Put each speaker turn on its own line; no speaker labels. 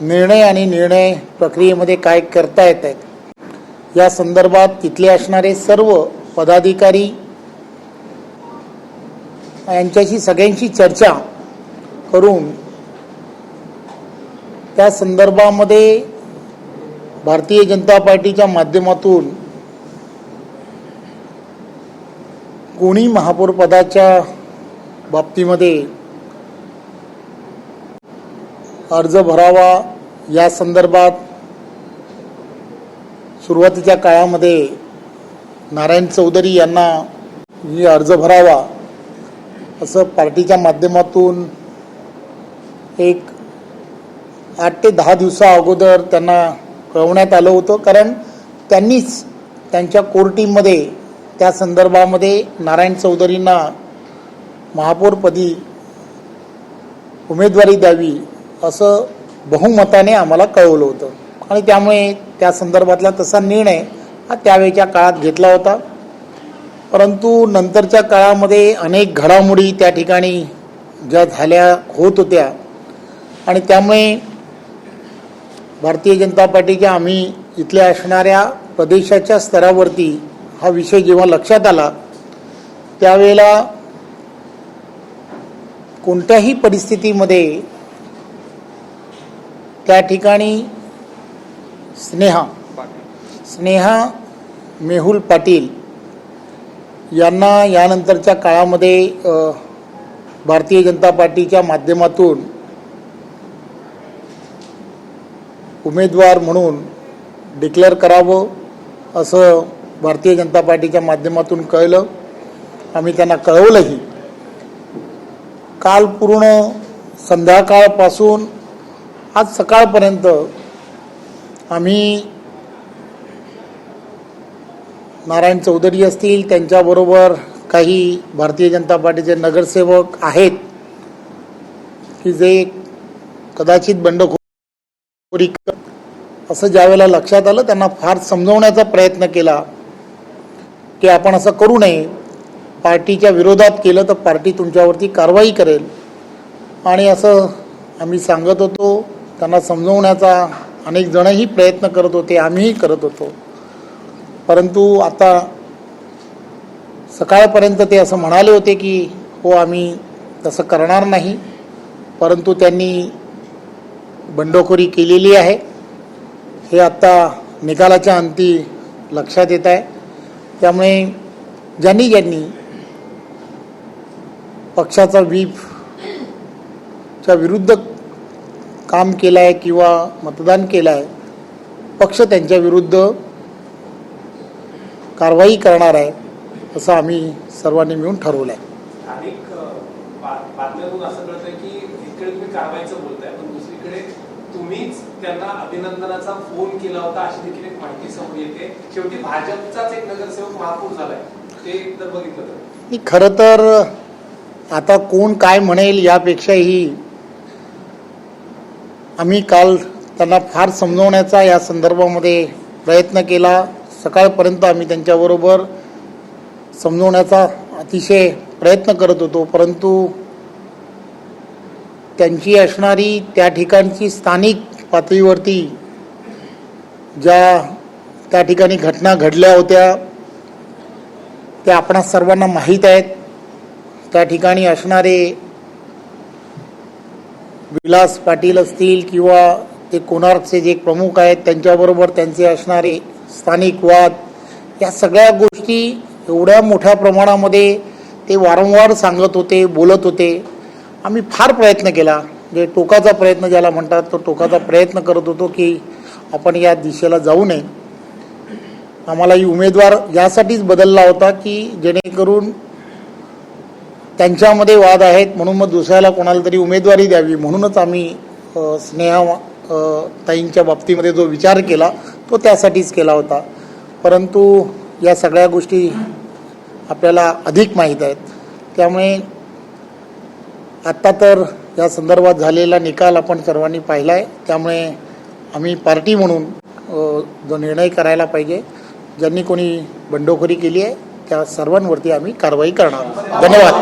निर्णय आणि निर्णय प्रक्रियेमध्ये काय करता येत आहेत या संदर्भात तिथले असणारे सर्व पदाधिकारी यांच्याशी सगळ्यांशी चर्चा करून त्या संदर्भामध्ये भारतीय जनता पार्टीच्या माध्यमातून कोणी महापौर पदाच्या बाबतीमध्ये अर्ज भरावा या संदर्भात सुरुवातीच्या काळामध्ये नारायण चौधरी यांना अर्ज भरावा असं पार्टीच्या माध्यमातून एक 8 ते 10 दिवसा अगोदर त्यांना कळवण्यात आलं होतं, कारण त्यांनीच त्यांच्या कोर टीममध्ये त्या संदर्भामध्ये नारायण चौधरींना महापौरपदी उमेदवारी द्यावी असं बहुमताने आम्हाला कळवलं होतं आणि त्यामुळे त्या संदर्भातला तसा निर्णय हा त्यावेळच्या काळात घेतला होता. परंतु नंतरच्या काळामध्ये अनेक घडामोडी त्या ठिकाणी ज्या झाल्या होत होत्या आणि त्यामुळे भारतीय जनता पार्टीच्या आम्ही इथल्या असणाऱ्या प्रदेशाच्या स्तरावरती हा विषय जेव्हा लक्षात आला त्यावेळेला कोणत्याही परिस्थितीमध्ये त्या ठिकाणी स्नेहा मेहुल पाटील यांना यानंतरच्या काळामध्ये भारतीय जनता पार्टीच्या माध्यमातून उमेदवार म्हणून डिक्लेअर करावं असं भारतीय जनता पार्टीच्या माध्यमातून कळलं. आम्ही त्यांना कळवलंही. काल पूर्ण संध्याकाळपासून आज सकाळपर्यंत आम्ही नारायण चौधरी असतील, त्यांच्याबरोबर काही भारतीय जनता पार्टीचे नगरसेवक आहेत की जे कदाचित बंडखोरी असं ज्यावेळेला लक्षात आलं त्यांना फार समजवण्याचा प्रयत्न केला की आपण असं करू नये, पार्टीच्या विरोधात केलं तर पार्टी तुमच्यावरती कारवाई करेल आणि असं आम्ही सांगत होतो. त्यांना समजवण्याचा अनेक जणही प्रयत्न करत होते, आम्हीही करत होतो. परंतु आता सकाळपर्यंत ते असं म्हणाले होते की हो आम्ही तसं करणार नाही, परंतु त्यांनी बंडखोरी केलेली आहे हे आता निकालाच्या अंती लक्षात येत आहे. त्यामुळे ज्यांनी ज्यांनी पक्षाचा व्हीपच्या विरुद्ध काम केलं आहे किंवा मतदान केलं आहे, पक्ष त्यांच्या विरुद्ध कारवाई करणार आहे असं आम्ही सर्वांनी मिळून ठरवलं आहे.
अनेक बातम्यातून असं कळतंय की इकडे तुम्ही कारवाईचं बोलताय पण दुसरीकडे तुम्हीच त्यांना अभिनंदनाचा फोन केला होता अशी देखील एक माहिती समोर येते. शेवटी भाजपचाच एक नगरसेवक महापौर झालाय, ते जर बघितलं तर
खरं तर आता कोण काय म्हणेल यापेक्षाही आम्ही काल त्यांना फार समजवण्याचा या संदर्भामध्ये प्रयत्न केला. सकाळपर्यंत आम्ही त्यांच्याबरोबर समजवण्याचा अतिशय प्रयत्न करत होतो, परंतु त्यांची असणारी त्या ठिकाणची स्थानिक पातळीवरती ज्या त्या ठिकाणी घटना घडल्या होत्या त्या आपणा सर्वांना माहीत आहेत. त्या ठिकाणी असणारे विलास पाटील असतील किंवा ते कोणार्कचे जे प्रमुख आहेत त्यांच्याबरोबर त्यांचे असणारे स्थानिक वाद, या सगळ्या गोष्टी एवढ्या मोठ्या प्रमाणामध्ये ते वारंवार सांगत होते, बोलत होते. आम्ही फार प्रयत्न केला, जे टोकाचा प्रयत्न ज्याला म्हणतात तो टोकाचा प्रयत्न करत होतो की आपण या दिशेला जाऊ नये. आम्हालाही उमेदवार यासाठीच बदलला होता की जेणेकरून त्यांच्यामध्ये वाद आहेत म्हणून मग दुसऱ्याला कोणाला तरी उमेदवारी द्यावी, म्हणूनच आम्ही स्नेहा ताईंच्या बाबतीमध्ये जो विचार केला तो त्यासाठीच केला होता. परंतु या सगळ्या गोष्टी आपल्याला अधिक माहीत आहेत. त्यामुळे आत्ता तर या संदर्भात झालेला निकाल आपण सर्वांनी पाहिला आहे. त्यामुळे आम्ही पार्टी म्हणून जो निर्णय करायला पाहिजे, ज्यांनी कोणी बंडखोरी केली आहे त्या सर्वांवरती आम्ही कारवाई करणार. धन्यवाद.